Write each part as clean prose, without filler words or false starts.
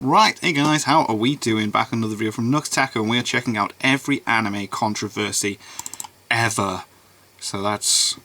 Right, hey guys, how are we doing? Back another video from Nuxtaco, and we are checking out every anime controversy ever. So that's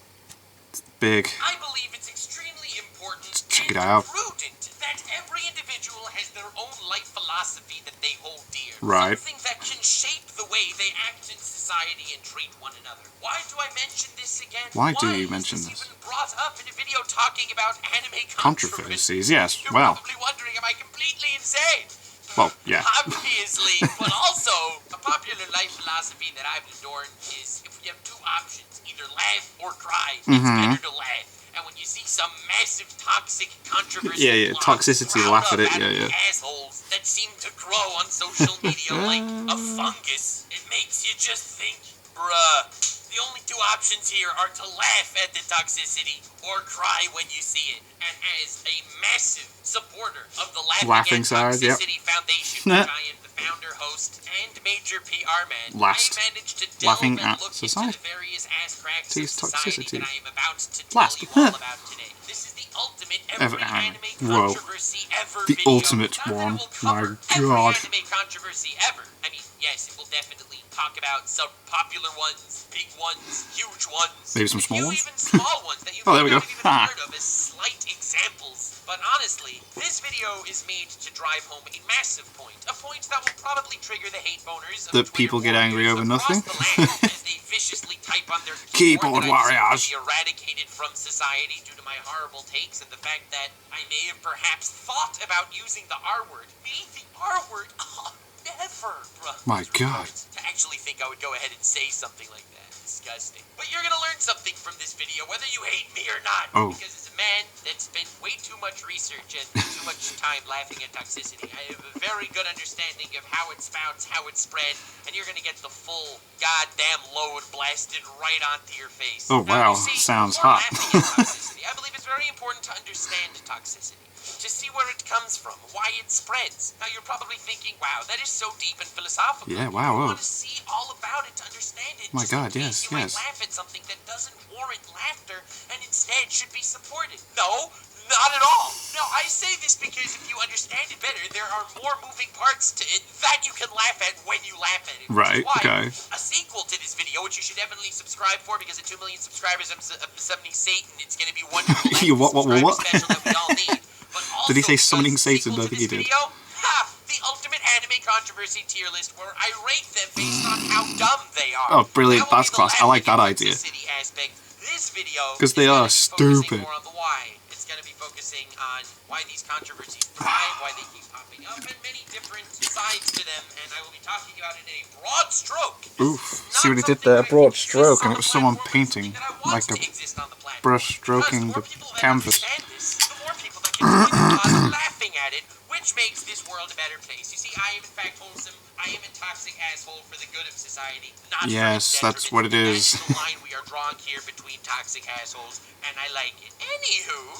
big. I believe it's extremely important Let's check it and out. prudent that every individual has their own life philosophy that they hold dear. Right. Something that can shape the way they act in society and treat one another. Why do I mention this again? Why do you mention this? this? Even brought up in a video talking about anime Controversies, yes. You're Well, probably wondering, am I completely insane? well, yeah. Obviously, but also, a popular life philosophy that I've adorned is if we have two options, either laugh or cry, it's better to laugh. And when you see some massive toxic controversy, toxicity, laugh at it, yeah. Assholes that seem to grow on social media like a fungus, it makes you just think, bruh. The only two options here are to laugh at the toxicity or cry when you see it. And as a massive supporter of the Laughing at Toxicity Foundation, which I am the founder, host, and major PR man, I managed to delve and look into the various ass cracks of society that I am about to tell you all about today. This is the ultimate every anime controversy ever the video. ultimate one. My god. Every anime controversy ever. I mean, yes, it will definitely talk about some popular ones, big ones, huge ones. Maybe some small ones? Even small ones that you've there we go. even heard of as slight examples. But honestly, this video is made to drive home a massive point. A point that will probably trigger the hate boners of that people get angry over nothing. As they viciously type on their keyboard warriors. Be eradicated from society due to my horrible takes and the fact that I may have perhaps thought about using the R word. Me, the R word? Oh, never, bruh. My god. To actually think I would go ahead and say something like that. Disgusting. But you're gonna learn something from this video, whether you hate me or not. Oh. Because as a man that spent way too much research and too much time laughing at toxicity, I have a very good understanding of how it spouts, how it's spread, and you're gonna get the full goddamn load blasted right onto your face. Oh wow, now, you see, sounds before hot. laughing at toxicity, I believe it's very important to understand toxicity. To see where it comes from, why it spreads. Now you're probably thinking, wow, that is so deep and philosophical. Yeah, wow. You want to see all about it to understand it. My god, yes, you might laugh at something that doesn't warrant laughter and instead should be supported. No, not at all. No, I say this because if you understand it better, there are more moving parts to it that you can laugh at when you laugh at it. Right, okay. A sequel to this video, which you should definitely subscribe for, because at 2 million subscribers, I'm summoning Satan. It's going to be wonderful. What? Special that we all need. Did he say summoning Satan? I think he did. The ultimate anime controversy tier list where I rate them based on how dumb they are. Oh, brilliant. That's class. I like that idea. This video because they are stupid. More on the why. It's going to be focusing on why these controversies thrive, why they keep popping up, and many different sides to them, and I will be talking about it in a broad stroke. Oof, see what he did there? Broad stroke, and it was someone painting, like a brush stroking the canvas. Laughing at it, which makes this world a better place. You see, I am in fact wholesome. I am a toxic asshole for the good of society. Not yes, that's what it is. That's the line we are drawing here between toxic assholes, and I like it.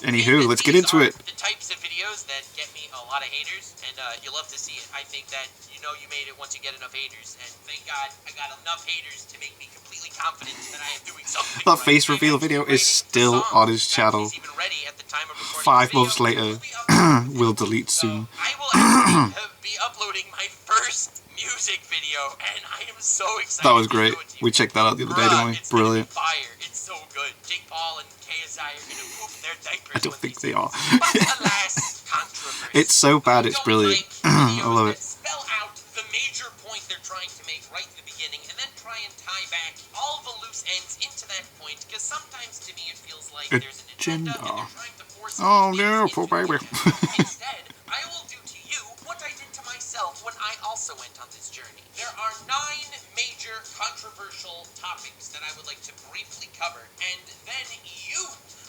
Anywho, let's get into it. The types of videos that get me a lot of haters, and you love to see it. I think that you know you made it once you get enough haters, and thank God I got enough haters to make me completely confident that I am doing something. That face reveal video is still on his channel. 5 months later, we'll delete soon. I will actually be uploading my first music video, and I am so excited. That was great. We checked that out the other day, didn't we? Brilliant. Fire. It's so good. Jake Paul and KSI are gonna poop their diapers. I don't think they are. But alas, controversy. It's so bad, it's brilliant. I love it. Spell out the major point they're trying to make right at the beginning, and then try and tie back all the loose ends into that point, because sometimes to me it feels like there's an agenda and they're trying to force no, poor baby. Instead, I will do to you what I did to myself when I also went on this journey. There are 9 major controversial topics that I would like to briefly cover, and then you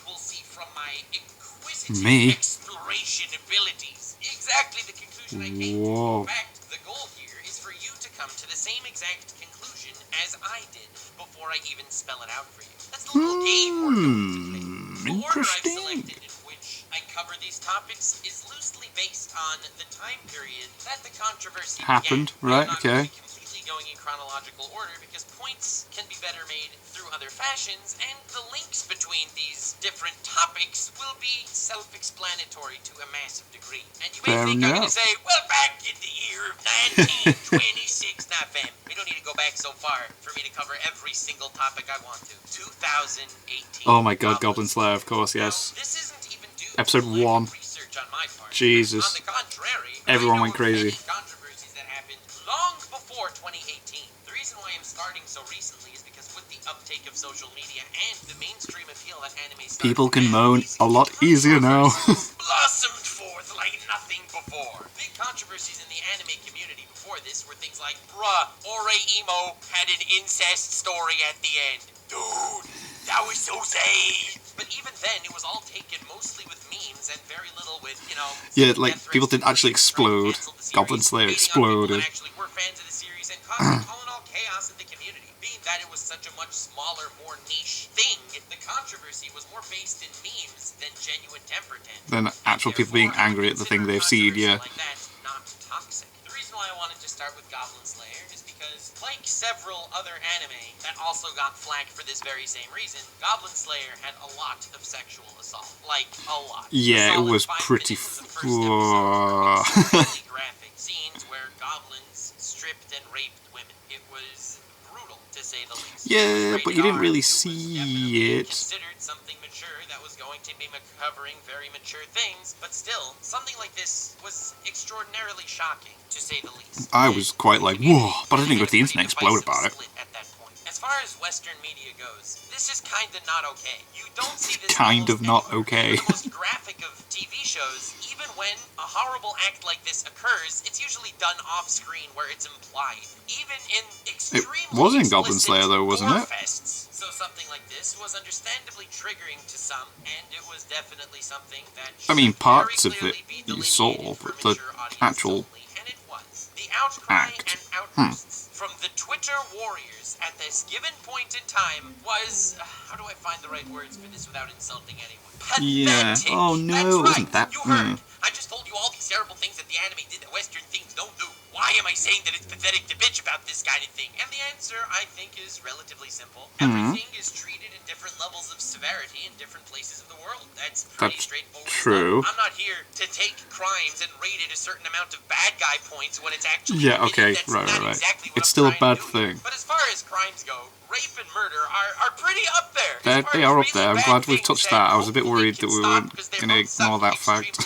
will see from my inquisitive exploration abilities exactly the conclusion I came to. In fact, the goal here is for you to come to the same exact conclusion as I did before I even spell it out for you. That's the little game we're going to play. The order I've selected in which I cover these topics is loosely based on the time period that the controversy happened, began. right? Okay. Completely going in chronological order because points can be better made through through other fashions, and the links between these different topics will be self-explanatory to a massive degree. And you may think I'm going to say, well, back in the year of 1926, not fam. We don't need to go back so far for me to cover every single topic I want to. 2018. Oh my god, Goblin Slayer, of course, yes. Now, this isn't even due Episode to 1. research on my part. Jesus. On the contrary, Everyone I know went crazy. of many controversies that happened long before 2018. The reason why I'm starting so recently is because with the uptake of social media and the mainstream appeal that anime started, People can moan a lot easier now. blossomed forth like nothing before. Big controversies in the anime community before this were things like, bruh, Ore Emo had an incest story at the end. Dude, that was so sad. But even then, it was all taken mostly with memes and very little with, you know... Yeah, like, people didn't actually explode. Goblin Slayer exploded. Actually were fans of the series and causing all in all chaos in the community. Being that it was such a much smaller, more niche thing, the controversy was more based in memes than genuine temper tantrums. Than actual people being angry at the thing they've seen, yeah. Like that, not toxic. The reason why I wanted to start with Goblin Slayer is because, like several other anime that also got flack for this very same reason, Goblin Slayer had a lot of sexual assault. Like, a lot. Yeah, it was pretty... Really graphic scenes where goblins stripped and raped women. It was brutal, to say the least. Yeah, but you didn't really see it. Considered something mature that was going to be covering very mature things, but still, something like this was extraordinarily shocking, to say the least. I was quite like, whoa, but I didn't go to the internet and explode about it. At that point. As far as Western media goes, this is kinda not okay. You don't see this Kind of not okay. The most graphic of TV shows, even when a horrible act like this occurs, it's usually done off-screen where it's implied. Even in extremely It was in Goblin Slayer though, wasn't it? Fests. So something like this was understandably triggering to some, and it was definitely something that I mean, should parts very of it clearly be you saw, delineated for but the mature audiences actual only, and it was. The outcry act. and outbursts from the Twitter warriors at this given point in time was, how do I find the right words for this without insulting anyone? Yeah. Pathetic. Oh no, That's it wasn't right. that. You heard. I just told you all these terrible things that the anime did that Western things don't do. Why am I saying that it's pathetic to bitch about this kind of thing? And the answer, I think, is relatively simple. Everything is treated in different levels of severity in different places of the world. That's pretty straightforward. True. I'm not here to take crimes and rate it a certain amount of bad guy points when it's actually Yeah, okay, that's right. exactly what It's I'm still a trying bad to do here. thing. But as far as crimes go, rape and murder are pretty up there. They are up there. I'm glad we've touched that. I was a bit worried that we weren't going to ignore that fact.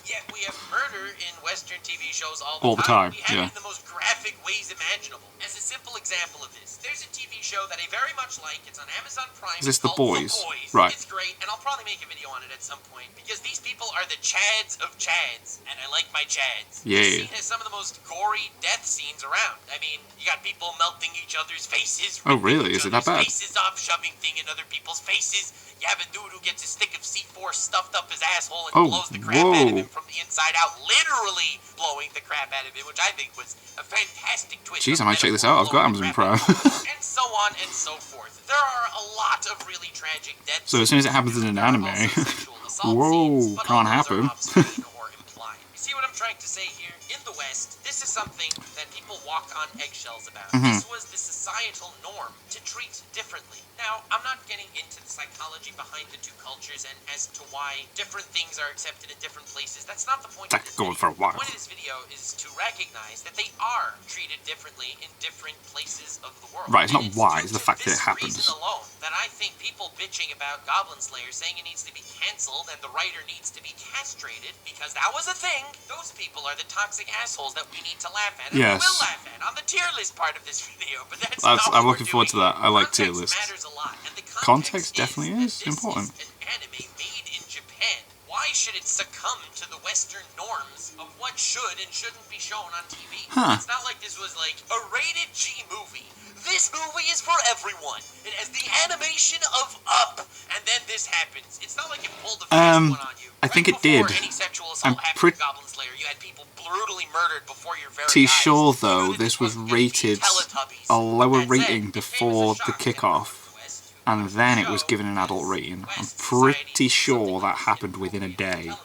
Yet we have murder in Western TV shows all All the time, We have yeah. it in the most graphic ways imaginable. As a simple example of this, there's a TV show that I very much like. It's on Amazon Prime. Is this It's The called Boys? The Boys. Right. It's great, and I'll probably make a video on it at some point because these people are the Chads of Chads, and I like my Chads. Yeah. This scene has some of the most gory death scenes around. I mean, you got people melting each other's faces. Oh, really? ripping Is it each that bad? other's Faces off, shoving thing in other people's faces. You have a dude who gets a stick of C4 stuffed up his asshole and Oh, blows the crap out of whoa. him from the inside out, literally blowing the crap out of him, which I think was a fantastic twist. Jeez, I on might check this metaphor, out. I've got blowing the Amazon crap Prime. out of him. And so on and so forth. There are a lot of really tragic deaths. So as soon as it happens in an There are anime, also sexual assault whoa, scenes, but can't all those are happen. off-screen or implied. You see what I'm trying to say here? In the West, this is something that people walk on eggshells about. This was the societal norm to treat differently. Now, I'm not getting into the psychology behind the two cultures and as to why different things are accepted in different places. That's not the point of That's this going video. for a while. The point of this video is to recognize that they are treated differently in different places of the world. Right, it's not And why, due it's the to fact that this it happens. reason alone that I think people bitching about Goblin Slayer saying it needs to be cancelled and the writer needs to be castrated because that was a thing, those people are the toxic assholes that we need to laugh at and Yes. we will laugh at on the tier list part of this video, but that's I'm not what looking we're forward to doing. that. I like tier Context lists. matters a lot, and the Context context definitely that is this important. Is an anime made in Japan. Why should it succumb to the Western norms of what should and shouldn't be shown on TV? Huh. It's not like this was like a rated G movie. This movie is for everyone. It has the animation of Up, and then this happens. It's not like it pulled a fast one on you. I think Right it did. before any sexual I'm assault happened pretty in Goblin Slayer, you had people brutally murdered before your very Pretty eyes. sure You though knew that this was wasn't gonna be rated Teletubbies. a lower That said, rating it came as a before the shock to kickoff, everyone in the West who and then it show was given an adult because rating. I'm West pretty society sure is that something happened that's within a day television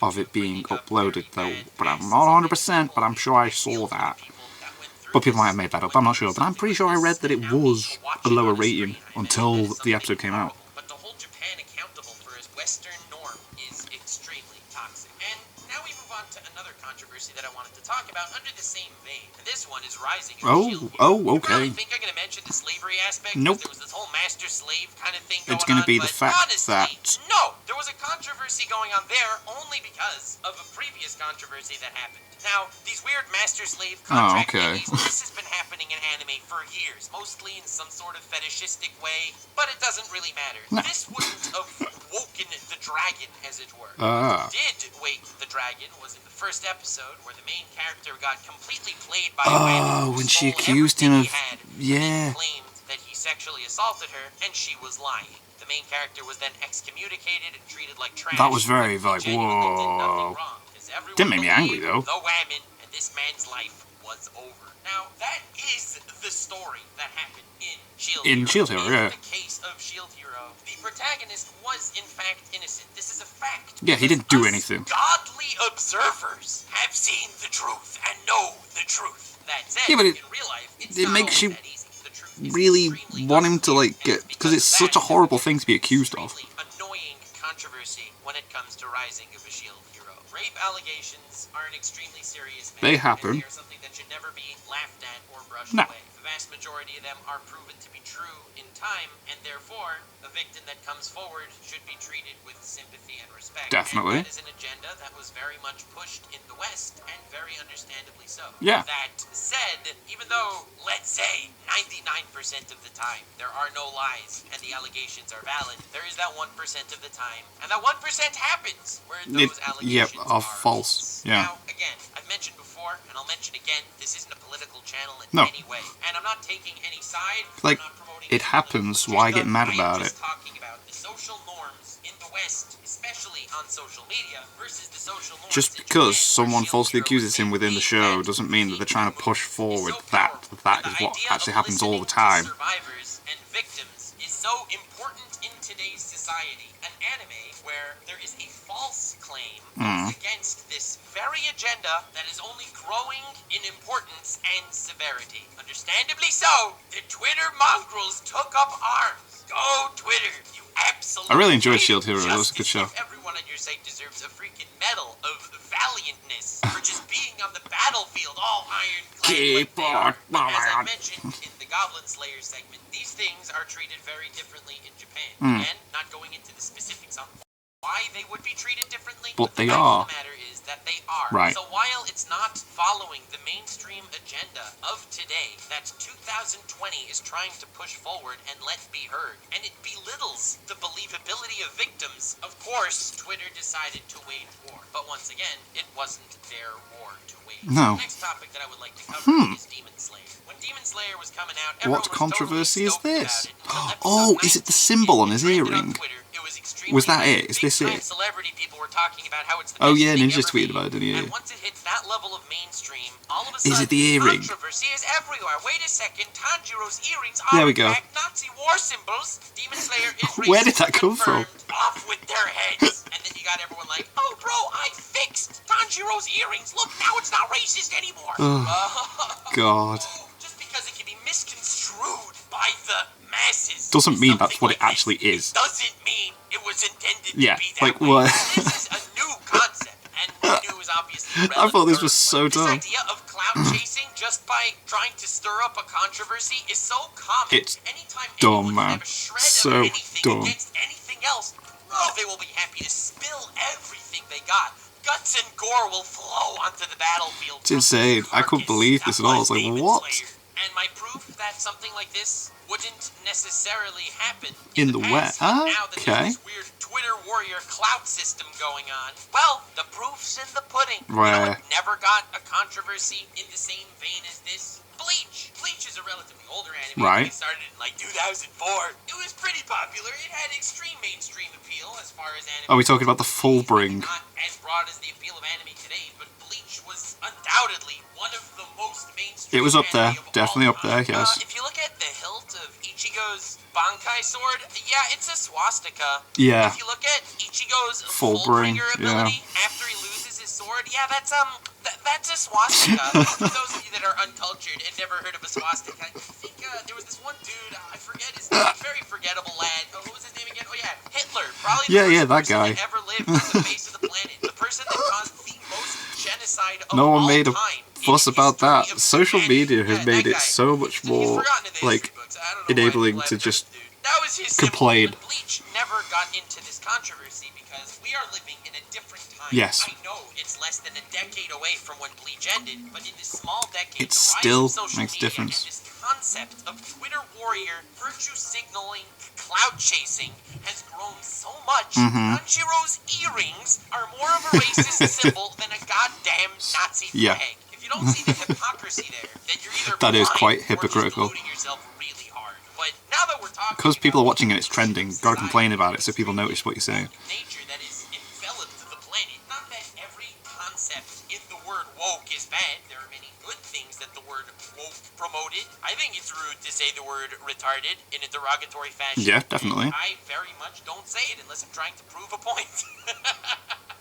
of it being bringing up uploaded very though, bad but I'm passes not and 100%, but I'm sure I saw feel for that. people that went through But people might have made that up, I'm not sure. But I'm pretty sure I read that it was a lower rating until the episode came out. But to hold Japan accountable for his Western norm is extremely toxic. And now we move on to another controversy that I wanted to talk about under the same vein. And this one is rising in Shield Hero. Oh, You okay. probably think I'm going to mention the slavery aspect? Nope. There was this whole master-slave kind of thing going on. It's going to be the but fact honestly, that... no, there was a controversy going on there only because of a previous controversy that happened. Now, these weird master-slave contract thingies, this has been happening in anime for years, mostly in some sort of fetishistic way, but it doesn't really matter. No. This wouldn't have woken the dragon, as it were. Ah. What did wake the dragon was in the first episode where the main character got completely played by a woman who when she stole accused him everything of... he had, Yeah. and he claimed that he sexually assaulted her, and she was lying. The main character was then excommunicated and treated like trash. That was very, but he like, genuinely did nothing whoa. wrong, 'cause everyone Didn't make me angry, believed though. The woman, and this man's life was over. Now, that is the story that happened in Shield Hero. In Shield Hero, yeah. In the case of Shield Hero, the protagonist was in fact innocent. This is a fact. Yeah, he didn't do Us anything. Godly observers have seen the truth and know the truth. That said, Yeah, but in real life, it's it not makes always you that easy. The truth is really extremely want him to, unclear, like, and get... Because because it's of such a that, horrible thing to be accused of. extremely annoying controversy when it comes to Rising of a Shield Hero. Rape allegations are an extremely serious matter. They happen. And they are something that should never be laughed at or brushed No. away. The vast majority of them are proven to be true in time, and therefore, a victim that comes forward should be treated with sympathy and respect. Definitely. And that is an agenda that was very much pushed in the West, and very understandably so. Yeah. That said, even though, let's say, 99% of the time, there are no lies, and the allegations are valid, there is that 1% of the time, and that 1% happens, where those allegations are are false. Yeah. Now, again, I've mentioned before, and I'll mention again, this isn't a political channel in No. any way, and I'm not taking any side. Like, I'm not promoting it any happens, political why agenda. get mad about I'm it? just talking about the social norms in the West, especially on social media, versus the social norms Just in because Japan, someone where falsely Shield Hero accuses him is within the made show that doesn't mean that they're trying to push forward so that powerful, that and is the what idea actually of happens all the listening to time. Survivors and victims is so important in today's society. An anime where there is a false claim goes against this very agenda that is only growing in importance and severity. Understandably so, the Twitter mongrels took up arms. Go Twitter, you absolute I really enjoyed traitor. Shield Hero, that was a good Just as show. if everyone on your site deserves a freaking medal of valiantness for just being on the battlefield all ironclad like Keep they are. on As I going. mentioned in the Goblin Slayer segment, these things are treated very differently in Japan. And not going into the specifics on why they would be treated differently, But they the fact are. of the matter is that they are. Right. So while it's not following the mainstream agenda of today that 2020 is trying to push forward and let be heard, and it belittles the believability of victims, of course, Twitter decided to wage war. But once again, it wasn't their war to wage. No. The next topic that I would like to cover is Demon Slayer. When Demon Slayer was coming out, everyone What was controversy is totally this? stoked about it until Oh, episode is it the 19 symbol on his trended on earring? Twitter. It was extremely Was that hype. it? Is this Big-time it? Celebrity people were talking about how it's the Oh, best yeah, thing Ninja's ever tweeted made. about it, didn't he? And once it hits that level of mainstream, all of a Is sudden, it the earring? controversy is everywhere. Wait a second, Tanjiro's earrings There are we in go. fact Nazi war symbols. Demon Slayer is Where did racist, that come from? confirmed. Off with their heads. And then you got everyone like, oh, bro, I fixed Tanjiro's earrings. Look, now it's not racist anymore. God. Just because it can be misconstrued by the masses Doesn't mean that's something what it like actually this. is. It doesn't mean it was intended Yeah, to be that like, way. what? This is a new concept, and new is obviously I thought this was relevant, so but dumb. This idea of clout chasing just by trying to stir up a controversy is so common. It's Anytime dumb, anyone man. can have a shred So of anything dumb. against anything else, they will be happy to spill everything they got. Guts and gore will flow onto the battlefield. It's insane. I couldn't believe this at all. I was like, what? And my proof that something like this wouldn't necessarily happen In the past, West. now that Okay. there's this weird Twitter warrior clout system going on, well, the proof's in the pudding. You know Where? what never got a controversy in the same vein as this? Bleach. Bleach is a relatively older anime. Right. It started in like 2004. It was pretty popular. It had extreme mainstream appeal as far as anime. Are we talking about the full bring? Not as broad as the appeal of anime today, but Bleach was undoubtedly one of the most mainstream. It was up there. anime of Definitely all up there, time. yes. If you look at the hilt of Ichigo's Bankai sword, yeah, it's a swastika. Yeah. If you look at Ichigo's Full Fullbringer bring, yeah. ability after he loses his sword, yeah, that's That's a swastika. For those of you that are uncultured and never heard of a swastika, I think there was this one dude, I forget his name, very forgettable lad. Oh, what was his name again? Oh yeah, Hitler. Probably the worst that person guy. that ever lived on the face of the planet. The person that caused the most genocide of No one all made a time fuss in about that. history of Social humanity. media has Yeah, made that it guy. so much He's more, forgotten in the like, history books. I don't know why enabling people to haven't just heard of the dude. That was his symbol. complain. But Bleach never got into this controversy because we are living in a different time. Yes. I know it's less than a decade away from when Bleach ended, but in this small decade, It the rise still of social makes media difference. and this concept of Twitter warrior, virtue signaling, cloud chasing has grown so much. Crunchyroll's earrings are more of a racist symbol than a goddamn Nazi Yeah. flag. If you don't see the hypocrisy there, then you're either That is blind quite or hypocritical. just deluding yourself really hard. But now that we're talking Because people are about watching and it's trending, gotta complain about it so people notice what you're saying. nature that is enveloped to the planet. Not that every concept in the word woke is bad. There are many good things that the word woke promoted. I think it's rude to say the word retarded in a derogatory fashion. Yeah, definitely. And I very much don't say it unless I'm trying to prove a point.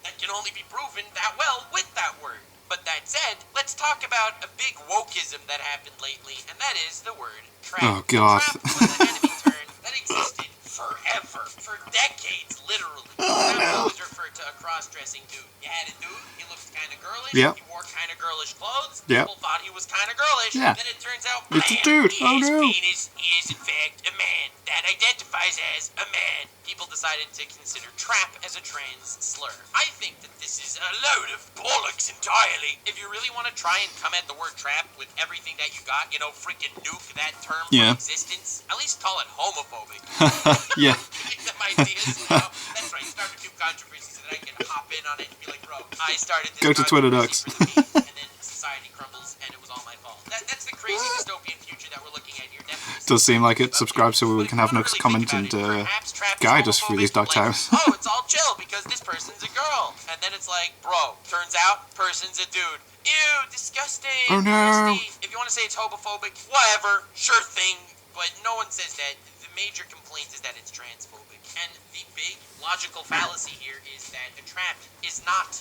That can only be proven that well with that word. But that said, let's talk about a big wokeism that happened lately, and that is the word trap. Oh, God. Trap was an enemy term that existed forever, for decades, literally. Trap always referred to a cross-dressing dude. You had a dude, he looked kind of girlish, Yep. he wore kind of girlish clothes, Yep. people thought he was kind of girlish, Yeah. then it turns out, It's a bam, dude. Oh, his no. penis is in fact a man that identifies as a man. People decided to consider trap as a trans slur. I think that this is a load of bollocks entirely. If you really want to try and come at the word trap with everything that you got, freaking nuke that term Yeah. from existence, at least call it homophobic. Yeah. Give them ideas, That's right, start a new controversy so that I can hop in on it and be like, bro, I started this Go to Twitter controversy Ducks. for the meme, and then society crumbles and it was all my fault. That's the crazy dystopian future that we're looking at here. Definitely. Does seem like it. Subscribe so we can have Nux comment and guide us through these dark times. Oh, it's all chill because this person's a girl. And then it's like, bro, turns out, person's a dude. Ew, disgusting. Oh, no. Nasty. If you want to say it's homophobic, whatever, sure thing. But no one says that. The major complaint is that it's transphobic. And the big logical fallacy here is that a trap is not,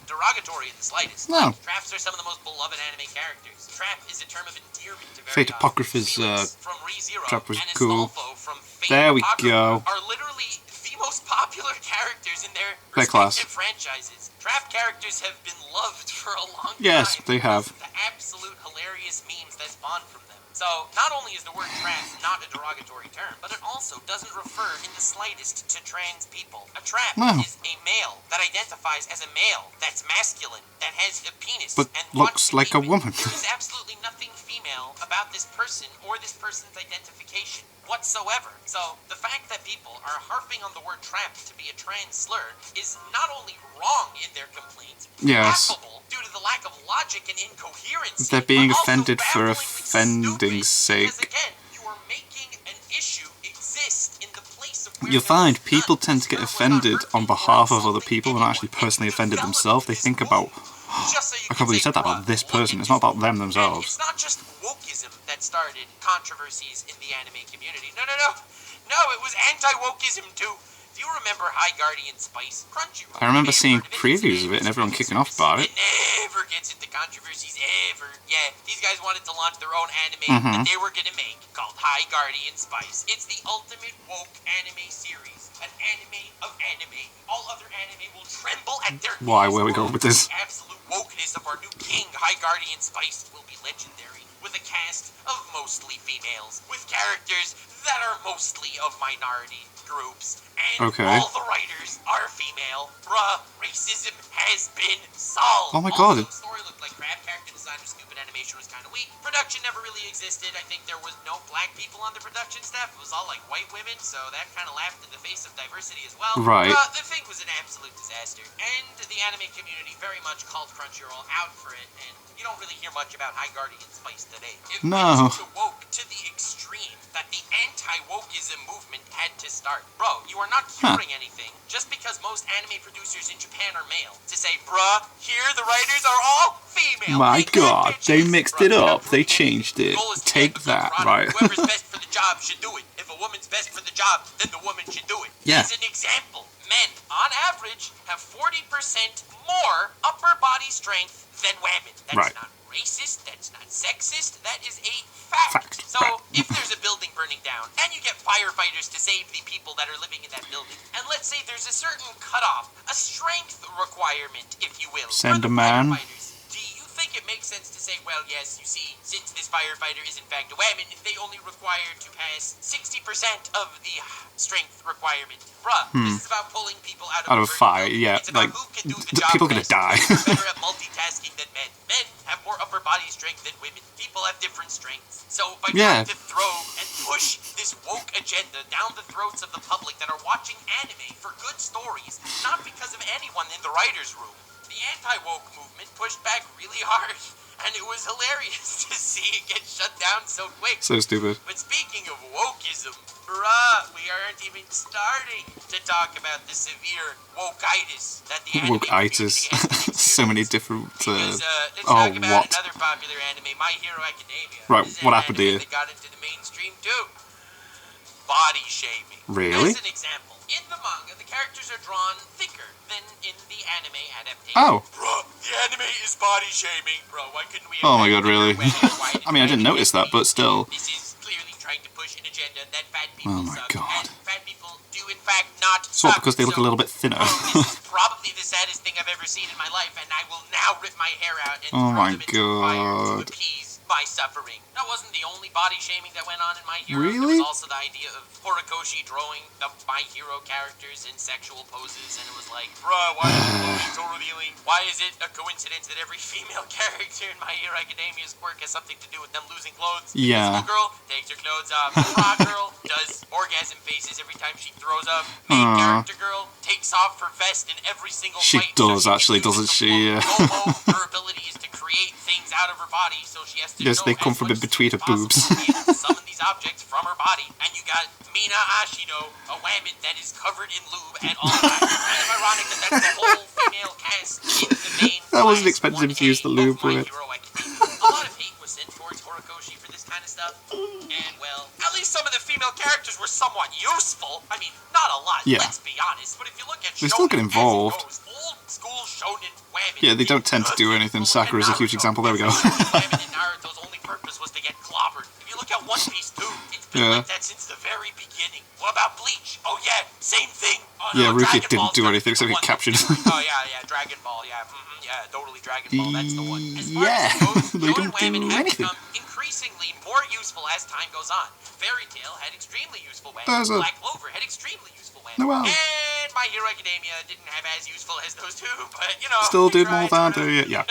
derogatory in the slightest. No. Traps are some of the most beloved anime characters. Trap is a term of endearment to very Fate Apocrypha's from ReZero trap was and cool. Astolfo from Fate There we Apocrypha go. are literally the most popular characters in their Their class. respective franchises. Trap characters have been loved for a long Yes, time. they have. The absolute hilarious memes that spawn from them. So, not only is the word trap not a derogatory term, but it also doesn't refer in the slightest to trans people. A trap No. is a male that identifies as a male, that's masculine, that has a penis, But and looks wants to like keep a woman. it. There is absolutely nothing female about this person or this person's identification whatsoever. So, the fact that people are harping on the word trap to be a trans slur is not only wrong in their complaint, Yes. laughable due to the lack of logic and incoherence. They're being but also offended for bafflingly offending's stupid, sake. Because again, you are making an issue exist in the place of where You'll it find was people done. tend to get Slur was not offended hurtful on or behalf of other insulting people and anyone. actually personally It offended developed themselves. They this think about, move just so you I can can't believe you say, said that about "Bruh, this look person. at It's not about them And themselves. it's not just wokeism that started controversies in the anime community. No, it was anti-wokeism too. Do you remember High Guardian Spice? Crunchyroll. I remember Never seeing heard of it. previews of it and everyone kicking off about it. It never gets into controversies, ever. Yeah, these guys wanted to launch their own anime Mm-hmm. that they were gonna make called High Guardian Spice. It's the ultimate woke anime series. An anime of anime. All other anime will tremble at their Why? knees. Where are we going with this? The absolute wokeness of our new king, High Guardian Spice, will be legendary. With a cast of mostly females. With characters that are mostly of minority groups. And Okay. all the writers are female. Bruh, racism has been solved. Oh my God. Also, the story looked like crap. Character design was stupid. Animation was kind of weak. Production never really existed. I think there was no black people on the production staff. It was all like white women, so that kind of laughed in the face of diversity as well. Right. The thing was an absolute disaster. And the anime community very much called Crunchyroll out for it, and you don't really hear much about High Guardian Spice today. It No. went to woke to the extreme that the anti-wokeism movement had to start. Bro, you are not curing anything just because most anime producers in Japan are male. To say, bruh, here the writers are all female. My Take that, God, they bitches. mixed Bruh, it up. that They proves changed the it. goal is to Take get the that, product. right. Whoever's best for the job should do it. If a woman's best for the job, then the woman should do it. Yeah. As an example, men, on average, have 40% more upper body strength than women. That's not racist, that's not sexist, that is a fact. So, if there's a building burning down, and you get firefighters to save the people that are living in that building, and let's say there's a certain cutoff, a strength requirement, if you will, send for a the man. firefighters, do you think it makes sense to say, well, yes, you see, since this firefighter is in fact a woman, they only require to pass 60% of the strength requirement? Bruh, this is about pulling people out of a fire, yeah. It's about Like, who can do the job people are gonna die. They're better at multitasking than men. Men have more upper body strength than women. People have different strengths. So by trying to throw and push this woke agenda down the throats of the public that are watching anime for good stories, not because of anyone in the writer's room, the anti-woke movement pushed back really hard, and it was hilarious to see it get shut down so quick. So stupid. But speaking of wokeism, bruh, we aren't even starting to talk about the severe wokeitis that the anime Wokeitis. So many different. Let's talk about another popular anime, My Hero Academia. Right, what happened here? That got into the mainstream too. Body shaming. Really? As an example, in the manga, the characters are drawn thicker than in the anime adaptation. Oh. Bro, the anime is body shaming. Bro, why couldn't we? Oh my god, really? I mean, I didn't notice that, but still. This is clearly trying to push an agenda that fat people suck. God. And fat people do in fact not It's not suck. because they look a little bit thinner. This is probably the saddest thing I've ever seen in my life, and I will now rip my hair out and Oh throw my them into the fire to god. appease my suffering. That wasn't the only body shaming that went on in My Hero. Really? There was also the idea of Horikoshi drawing the My Hero characters in sexual poses, and it was like, bruh, why is the clothing so revealing? Why is it a coincidence that every female character in My Hero Academia's work has something to do with them losing clothes? Yeah. Invisible girl takes her clothes off. Frog girl does orgasm faces every time she throws up. Main character girl takes off her vest in every single She fight. does, actually, doesn't she? Yeah. Her ability is to create things out of her body, so she has to Yes, know they come as from much in between her as possible boobs. to be able to summon these objects from her body. And you got Mina Ashido, a woman that is covered in lube at all times. Kind of ironic that that's the whole female cast in the main. I wasn't expecting him to use the lube word. word. A lot of hate was sent towards Horikoshi for this kind of stuff. And, well, at least some of the female characters were somewhat useful. I mean, not a lot, let's be honest. But if you look at They still get shonen involved. as it goes, old school shonen women. Yeah, they don't tend to do anything. Sakura's a huge example. There we go. Women in Naruto's only purpose was to get clobbered. If you look at One Piece too, it's been like that since the very beginning. What about Bleach? Oh yeah, same thing. Oh, no, Rukia Dragon didn't Ball's do the anything except one get captured. Oh yeah, Dragon Ball, yeah, totally Dragon Ball. That's the one. As far Yeah, as it goes, they shonen don't do women have anything. become increasingly more useful as time goes on. Fairy Tail had extremely useful women. There's a- Black Clover had extremely useful women. Oh, wow. And My Hero Academia didn't have as useful as those two, but you know. Still they did more tried, than do. Yeah.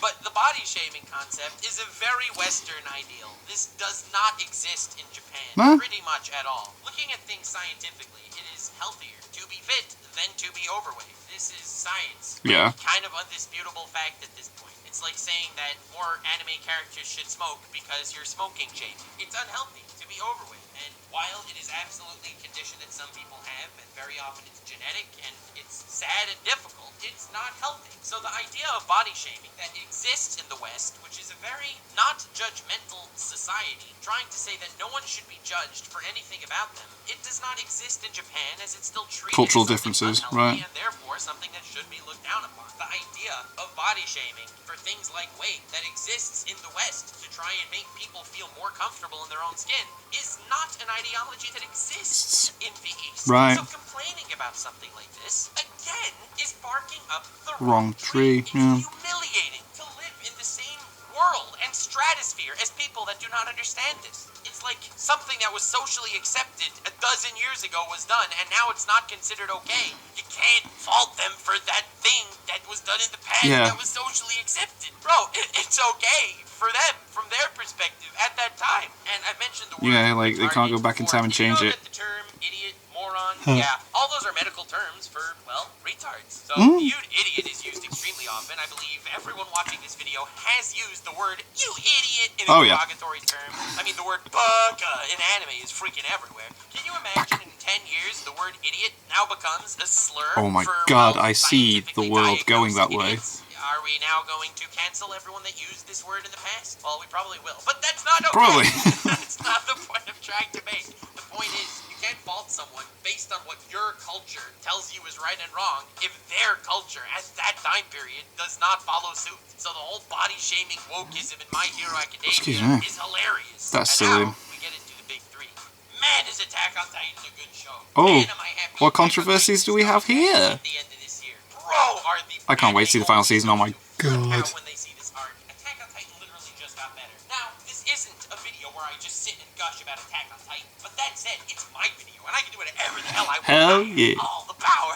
But the body shaming concept is a very Western ideal. This does not exist in Japan, Huh? pretty much at all. Looking at things scientifically, it is healthier to be fit than to be overweight. This is science. Yeah. Kind of undisputable fact at this point. It's like saying that more anime characters should smoke because you're smoking shaming. It's unhealthy to be overweight. And while it is absolutely a condition that some people have, and very often it's genetic and it's sad and difficult, it's not healthy. So the idea of body shaming that exists in the West, which is a very not judgmental society, trying to say that no one should be judged for anything about them, it does not exist in Japan as it's still treated Cultural as something differences, unhealthy, right. and therefore something that should be looked down upon. The idea of body shaming for things like weight that exists in the West to try and make people feel more comfortable in their own skin is not an ideology that exists in the East. Right. So complaining about something like this, again, is barking up the Wrong tree, It's yeah. humiliating to live in the same world and stratosphere as people that do not understand this. It's like something that was socially accepted a dozen years ago was done, and now it's not considered okay. You can't fault them for that thing that was done in the past that was socially accepted. Bro, it's okay for them, from their perspective, at that time. And I mentioned the word like, they can't go back in time and change you know it. that the term idiot, moron, Huh. all those are medical terms for, well, retards. So the word idiot is used extremely often. I believe everyone watching this video has used the word you idiot in a derogatory term. I mean, the word baka in anime is freaking everywhere. Can you imagine in 10 years the word idiot now becomes a slur? Oh my for, god, well, I see the scientifically world going that way. idiots? Are we now going to cancel everyone that used this word in the past? Well, we probably will. But that's not okay. Probably. That's not the point I'm trying to make. The point is, you can't fault someone based on what your culture tells you is right and wrong if their culture at that time period does not follow suit. So the whole body-shaming wokeism in My Hero Academia is hilarious. That's and silly. now we get into the big three. Man, is Attack on Titan a good show. Oh, Man, am I happy what Attack on controversies Titan do we have started here? at the end of this year. Bro, are the I can't wait to see the final season. Oh my flip god. out when they see this arc. Attack on Titan literally just got better. Now, this isn't a video where I just sit and gush about Attack on Titan, but that said, it's my video, and I can do whatever the hell I want. Hell yeah. All the power.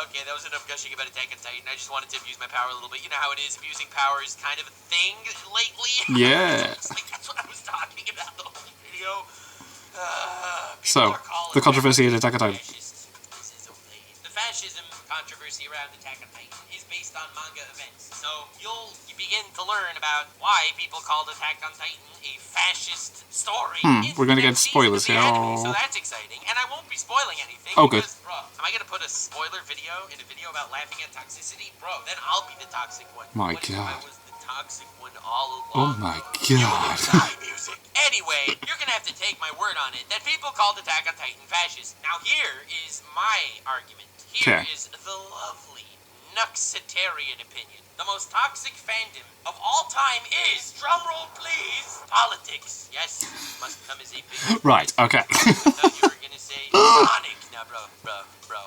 Okay, that was enough gushing about Attack on Titan. I just wanted to abuse my power a little bit. You know how it is, abusing power is kind of a thing lately. Yeah. Like, that's what I was talking about the whole video. So, the controversy at Attack on Titan. The fascism controversy around Attack on Titan is based on manga events. So you'll begin to learn about why people called Attack on Titan a fascist story. We're gonna get spoilers here. So that's exciting. And I won't be spoiling anything. Oh, good. Because, bro, am I gonna put a spoiler video in a video about laughing at toxicity? Bro, then I'll be the toxic one. My What if God. I was the toxic one all Oh along? my You god. and music. Anyway, you're gonna have to take my word on it that people called Attack on Titan fascist. Now here is my argument. Here is the lovely Nuxitarian opinion. The most toxic fandom of all time is, drumroll please, politics. Yes, must come as a big... Right, okay. I thought you were gonna say Sonic. No, bro.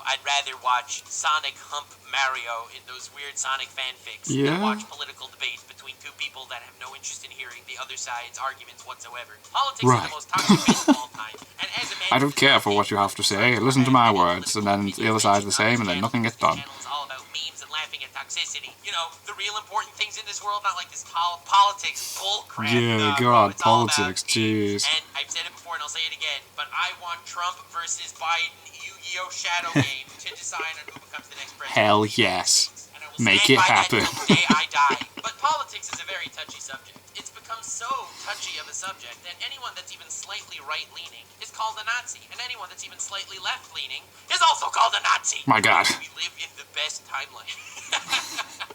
I'd rather watch Sonic hump Mario in those weird Sonic fanfics than watch political debates between two people that have no interest in hearing the other side's arguments whatsoever. Politics is the most toxic fandom of all time. And as a man, I don't care for what you have to say. Listen to my words, and then the other side's the same, and then nothing gets done. It's all about memes and laughing at toxicity. You know, the real important things in this world, not like this politics bullcrap. Yeah, bro. God, It's all about politics, memes. jeez. And I've said it before and I'll say it again, but I want Trump versus Biden Yu-Gi-Oh! Shadow game to decide on who becomes the next president. Hell yes. And I will Make stand it by that happen. till the day I die. But politics is a very touchy subject. It's become so touchy of a subject that anyone that's even slightly right-leaning is called a Nazi, and anyone that's even slightly left-leaning is also called a Nazi. My God. We live in the best timeline.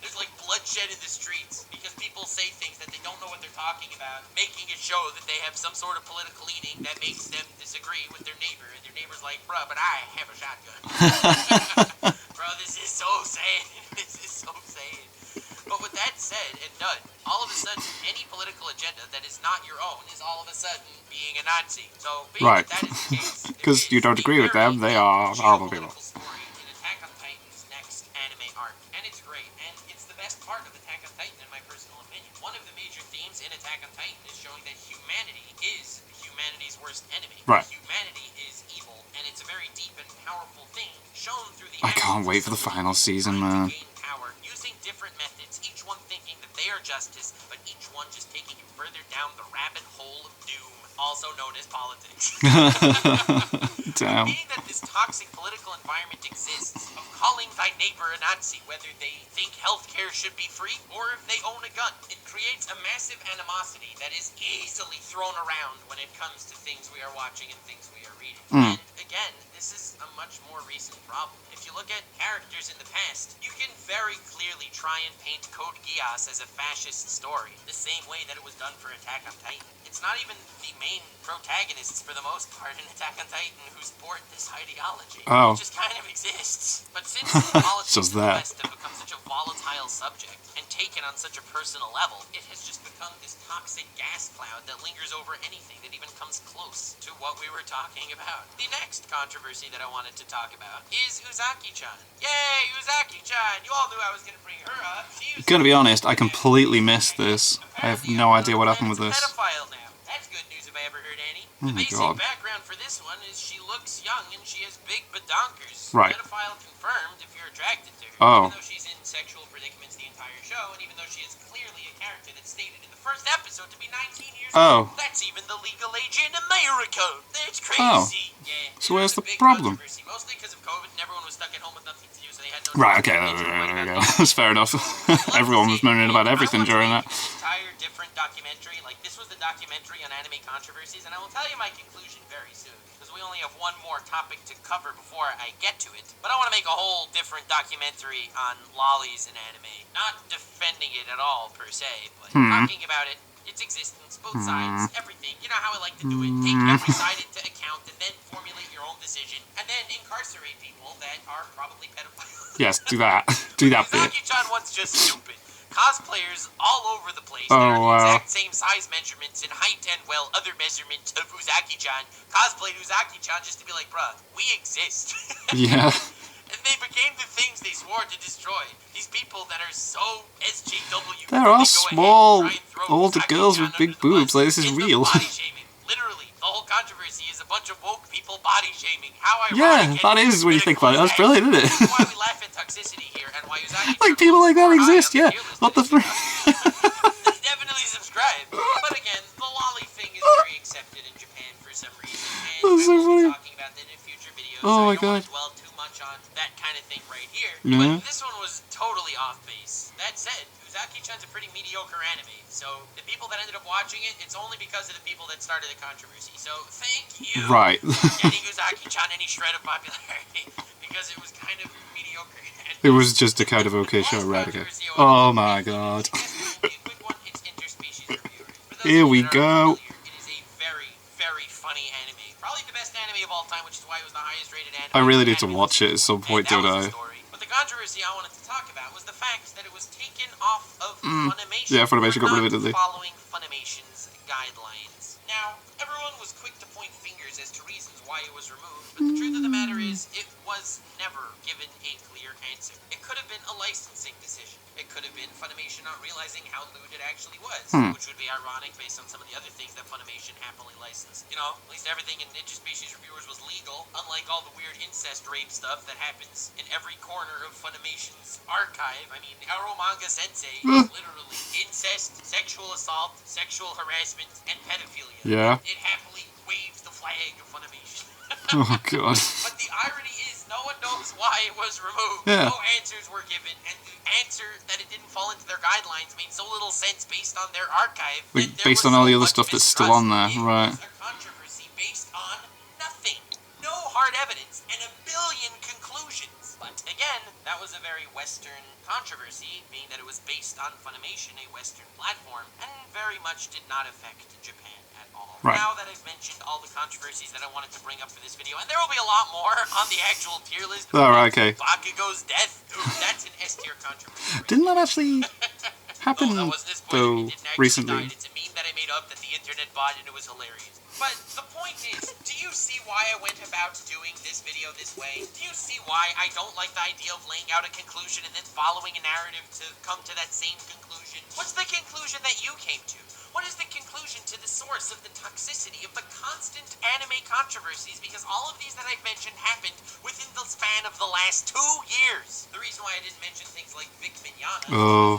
There's like bloodshed in the streets because people say things that they don't know what they're talking about, making it show that they have some sort of political leaning that makes them disagree with their neighbor, and their neighbor's like, bruh, but I have a shotgun. Bro, this is so sad. This is so sad. But with that said and done, all of a sudden, any political agenda that is not your own is all of a sudden being a Nazi. So, being Right. that is the case, Because you don't agree with them, they are horrible people. story in Attack on Titan's next anime arc, and it's great, and it's the best part of Attack on Titan in my personal opinion. One of the major themes in Attack on Titan is showing that humanity is humanity's worst enemy. Right. Humanity is evil, and it's a very deep and powerful thing shown through the I can't wait for the final season, man. power, using different methods, each one thinking that they are justice, but each one just taking you further down the rabbit hole of doom, also known as politics. Damn. Being that this toxic political environment exists, of calling thy neighbor a Nazi, whether they think healthcare should be free or if they own a gun, it creates a massive animosity that is easily thrown around when it comes to things we are watching and things we are reading. And again, this is a much more recent problem. If you look at characters in the past, you can very clearly try and paint Code Geass as a fascist story, the same way that it was done for Attack on Titan. It's not even the main protagonists, for the most part, in Attack on Titan who support this ideology. Oh. It just kind of exists. But since politics Just in the that. West have become such a volatile subject and taken on such a personal level, it has just become this toxic gas cloud that lingers over anything that even comes close to what we were talking about. The next controversy that I wanted to talk about is Uzaki-chan. Yay, Uzaki-chan! You all knew I was going to bring her up. She was Gonna be honest, I completely missed this. I have no idea what happened with this. pedophile now. That's good news if I ever heard any. Oh The my basic God. background for this one is she looks young and she has big badonkers. Right. Pedophile confirmed if you're attracted to her. Oh. Even though she's in sexual predicaments the entire show, and even though she is clearly a character that's stated in the first episode to be 19 years Oh. old. That's even the legal age in America. That's crazy. Oh. Yeah. So it where's was a the big problem? controversy, mostly because of COVID and everyone was stuck at home with nothing to do, so they had no Right, choice okay, but to there we make go. sure That's fair enough. Everyone was moaning about everything during that. An entire different documentary. Like, this was the documentary on anime controversies, and I will tell you my conclusion very soon, because we only have one more topic to cover before I get to it. But I want to make a whole different documentary on lollies in anime. Not defending it at all, per se, but talking about it, its existence, both sides, everything. You know how I like to do it. Take every side into account and then formulate your own decision, and then incarcerate people that are probably pedophiles. Yes, do that. Do that bit. Uzaki-chan one's just stupid. Cosplayers all over the place. Oh, They're the wow. exact same size measurements and height and, well, other measurements of Uzaki-chan. Cosplayed Uzaki-chan just to be like, bruh, we exist. Yeah. And they became the things they swore to destroy. These people that are so SJW. There are small older girls with big boobs. Like, this is real. Body shaming. Literally, the whole controversy is a bunch of woke people body shaming. How Yeah, ironic. that is when you think about it. That's brilliant, isn't it? This is why we laugh at toxicity here and why Uzaki Like, people like that exist, yeah. What the frick? Definitely subscribe. But again, the lolly thing is very accepted in Japan for some reason. And That's so I will funny. be talking about that in future videos. Oh so my I don't want God. to dwell too much on that kind of thing right here. Yeah. But this one was totally off base. That said, Uzaki-chan's a pretty mediocre anime. So the people that ended up watching it, it's only because of the people that started the controversy. So thank you Right. for getting Uzaki-chan any shred of popularity. Because it was kind of mediocre. It was just a kind of okay show, right? Okay. Oh my god. Here we go. It is a very, very funny anime. Probably the best anime of all time, which is why it was the highest rated anime. I really need to watch it at some point, don't I? But the controversy I wanted to talk about was the fact that it was taken off of Funimation. Yeah, Funimation got rid of it, didn't they? Following Funimation's guidelines. Now, everyone was quick to point fingers as to reasons why it was removed, but the truth of the matter is, it was never given a clear answer. It could have been a licensing decision. It could have been Funimation not realizing how lewd it actually was, which would be ironic based on some of the other things that Funimation happily licensed. You know, at least everything in Interspecies Reviewers was legal, unlike all the weird incest rape stuff that happens in every corner of Funimation's archive. I mean, Aro Manga Sensei is literally incest, sexual assault, sexual harassment, and pedophilia. Yeah. It happily waves the flag of Funimation. Oh god. But the irony is, no one knows why it was removed. Yeah. No answers were given, and the answer that it didn't fall into their guidelines made so little sense based on their archive. Like, that there based was on all so the other much stuff that's still on there, mistrust. right. It was a controversy based on nothing. No hard evidence, and a billion conclusions. But again, that was a very Western controversy, being that it was based on Funimation, a Western platform, and very much did not affect Japan at all. Right. Now that I've mentioned all the controversies that I wanted to bring up for this video, and there will be a lot more on the actual tier list. Alright, okay. Bakugo's death. Ooh, that's an S tier controversy. Didn't that actually happen, that wasn't a spoiler. though, He didn't actually recently? die. It's a meme that I made up that the internet bought, and it was hilarious. But the point is, do you see why I went about doing this video this way? Do you see why I don't like the idea of laying out a conclusion and then following a narrative to come to that same conclusion? What's the conclusion that you came to? What is the conclusion to the source of the toxicity of the constant anime controversies? Because all of these that I've mentioned happened within the span of the last 2 years. The reason why I didn't mention things like Vic Mignogna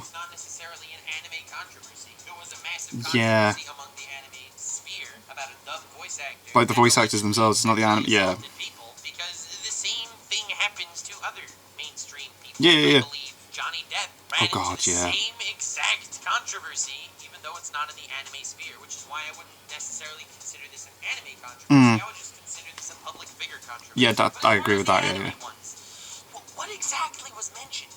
is not necessarily an anime controversy. It was a massive controversy among the anime sphere about a dubbed voice actor. Like the voice actors themselves, it's not the anime. Yeah. People, because the same thing happens to other mainstream people. Yeah. I believe Johnny Depp ran into the same exact controversy, even though it's not in the anime sphere, which is why I wouldn't necessarily consider this an anime controversy. I would just consider this a public figure controversy. Yeah, I agree with that. Yeah. What exactly was mentioned?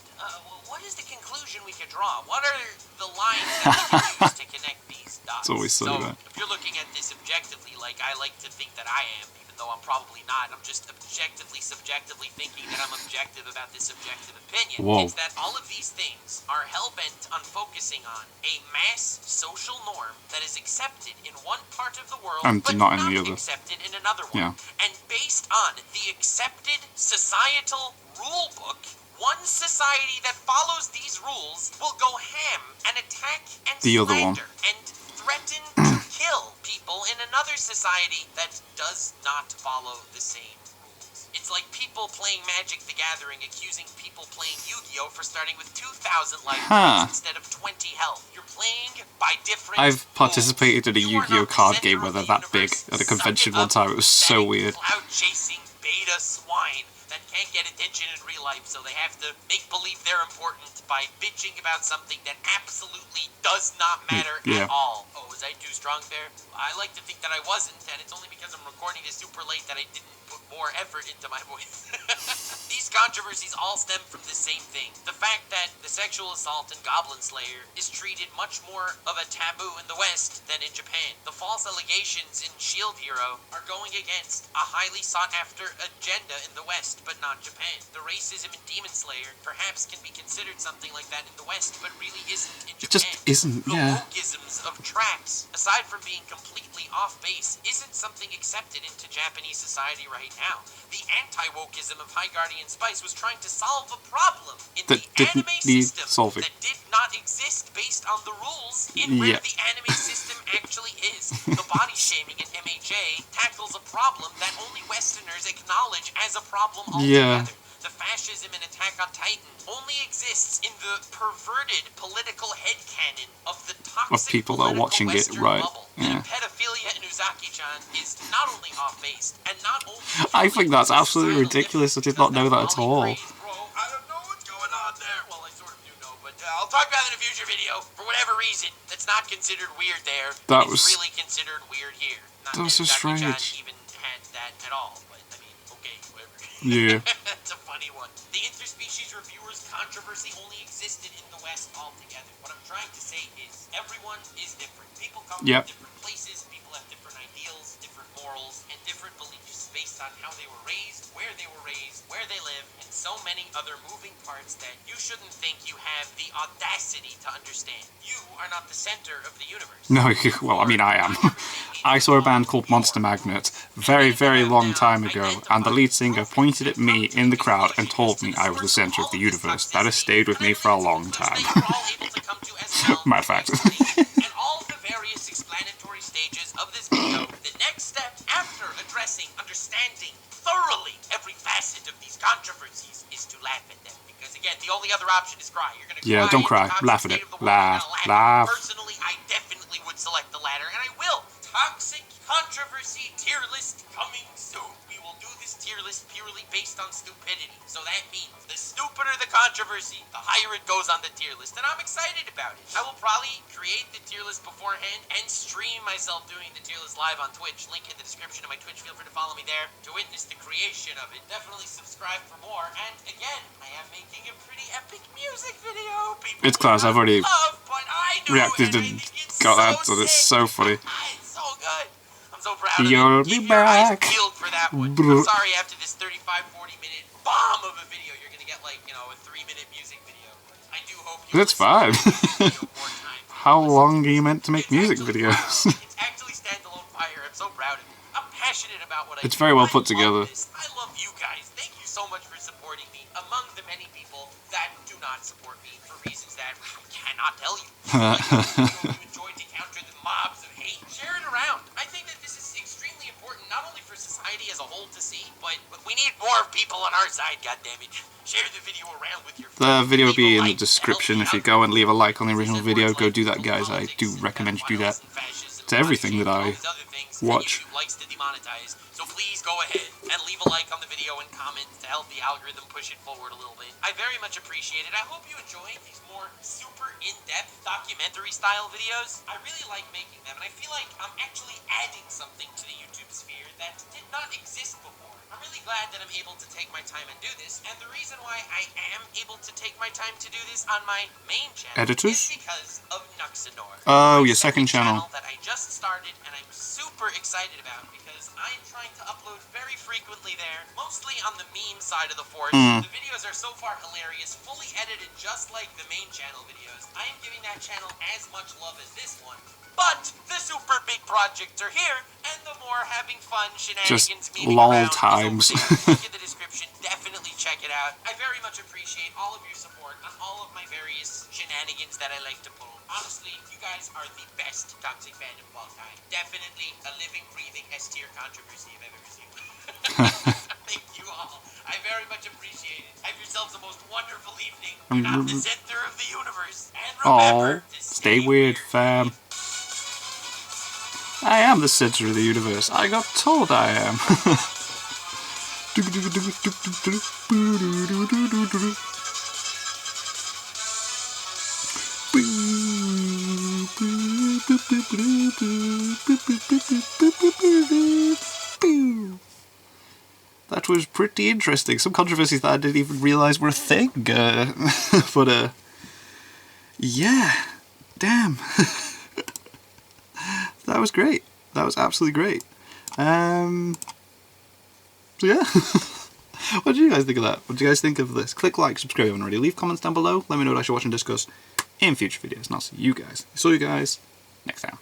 What is the conclusion we could draw? What are the lines that we can use to connect these dots? It's always silly, right? If you're looking at this objectively, like I like to think that I am, even though I'm probably not, I'm just objectively, subjectively thinking that I'm objective about this subjective opinion. Whoa. It's that all of these things are hell-bent on focusing on a mass social norm that is accepted in one part of the world, but not in the other. accepted in another one. Yeah. And based on the accepted societal rule book, one society that follows these rules will go ham and attack and the other one and threaten to kill people in another society that does not follow the same rules. It's like people playing Magic the Gathering accusing people playing Yu-Gi-Oh! For starting with 2,000 life points instead of 20 health. You're playing by different I've participated rules. in a Yu-Gi-Oh! Card game where they're that big at a convention one time. It was so weird. Cloud-chasing beta swine that can't get attention in real life, so they have to make believe they're important by bitching about something that absolutely does not matter at all. Oh, was I too strong there? I like to think that I wasn't, and it's only because I'm recording this super late that I didn't put more effort into my voice. These controversies all stem from the same thing. The fact that the sexual assault in Goblin Slayer is treated much more of a taboo in the West than in Japan. The false allegations in Shield Hero are going against a highly sought after agenda in the West, but not Japan. The racism in Demon Slayer perhaps can be considered something like that in the West, but really isn't in Japan. It just isn't, yeah. The wokeisms of tracks, aside from being completely off base, isn't something accepted into Japanese society right now. The anti-wokeism of High Guardian Spice was trying to solve a problem in That the didn't anime need system solving. that did not exist based on the rules in where Yeah. the anime system actually is. The body shaming in MHA tackles a problem that only Westerners acknowledge as a problem Yeah. altogether. The fascism in Attack on Titan only exists in the perverted political headcanon of the toxic people that are political watching it, Western right, bubble. yeah. And pedophilia in Uzaki-chan is not only off-base, and not only... I think that's absolutely ridiculous. I did not know that at all. Bro, I don't know what's going on there. Well, I sort of do know, but I'll talk about it in a future video. For whatever reason, that's not considered weird there. That it's was- really considered weird here. Not that was so Uzaki-chan strange. even had that at all, but I mean, okay, whatever. Yeah. It's a funny one. The interspecies reviewers controversy only existed in the West altogether. What I'm trying to say is everyone is different. People come Yep. from different places, people have different ideals, different morals, and different beliefs based on how they were raised, where they live, and so many other moving parts that you shouldn't think you have the audacity to understand. You are not the center of the universe. No, well, I mean, I am. I saw a band called Monster Magnet very, very long time ago, and the lead singer pointed at me in the crowd and told me I was the center of the universe. That has stayed with me for a long time. Matter of fact. And all of the various explanatory stages of this video, the next step after addressing, understanding thoroughly every facet of these controversies is to laugh at them. Because again, the only other option is cry. You're gonna Yeah, cry don't in the cry. toxic Laugh at state it. of the world, you're Laugh. gonna Laugh. Personally, I definitely would select the latter, and I will. Toxic controversy tier list coming soon. We will do this tier list purely based on stupidity. So that means the stupider the controversy, the higher it goes on the tier list, and I'm excited about it. I will probably create the tier list beforehand and stream myself doing the tier list live on Twitch. Link in the description of my Twitch. Feel free to follow me there to witness the creation of it. Definitely subscribe for more. And again, I am making a pretty epic music video. People It's class, will I've already love, but I do, reacted and I and think it's got that, so so it's sick. so funny. It's so good. I'm so proud of You'll it. be Keep your eyes back. peeled for that one. Brr. I'm sorry, after this 35-40 minute bomb of a video, you're gonna get like, a 3-minute music video. I do hope you That's fine. more time. How long are you meant to make music It's actually videos? fire. It's actually standalone fire. I'm so proud of it. I'm passionate about what I do. It's very well put I love together. this. I love you guys. Thank you so much for supporting me. Among the many people that do not support me for reasons that I cannot tell you. You enjoy to counter the mobs of hate. Share it around. I think that this is extremely important, not only for society as a whole to see, but we need more people on our side, goddammit. Share the video around with your The friends. video will be Leave a in the like to help description. me If you out. go and leave a like on the original Said video, words go like do that, guys. I do politics, recommend you do that. pedophiles, and fascism, To everything that all I these other things that watch. YouTube likes to demonetize. So please go ahead and leave a like on the video and comment to help the algorithm push it forward a little bit. I very much appreciate it. I hope you enjoy these more super in-depth documentary style videos. I really like making them, and I feel like I'm actually adding something to the YouTube sphere that did not exist before. I'm really glad that I'm able to take my time and do this, and the reason why I am able to take my time to do this on my main channel Editors? is because of Nuxanor. Oh, My your second channel. that I just started, and I'm super excited about because I'm trying to upload very frequently there, mostly on the meme side of the force. The videos are so far hilarious, fully edited just like the main channel videos. I am giving that channel as much love as this one. But the super big projects are here, and the more having fun shenanigans Just meeting lol around is over times. there. Link in the description. Definitely check it out. I very much appreciate all of your support on all of my various shenanigans that I like to pull. Honestly, you guys are the best toxic fandom of all time. Definitely a living, breathing S-tier controversy I've ever seen. Thank you all. I very much appreciate it. Have yourselves the most wonderful evening. You're not the center of the universe. And remember Aw, to stay weird, fam. I am the center of the universe. I got told I am. that was pretty interesting. Some controversies that I didn't even realise were a thing. But, yeah. Damn. That was great. That was absolutely great. So yeah. What do you guys think of that? What do you guys think of this? Click like, subscribe if you haven't already. Leave comments down below. Let me know what I should watch and discuss in future videos. And I'll see you guys next time.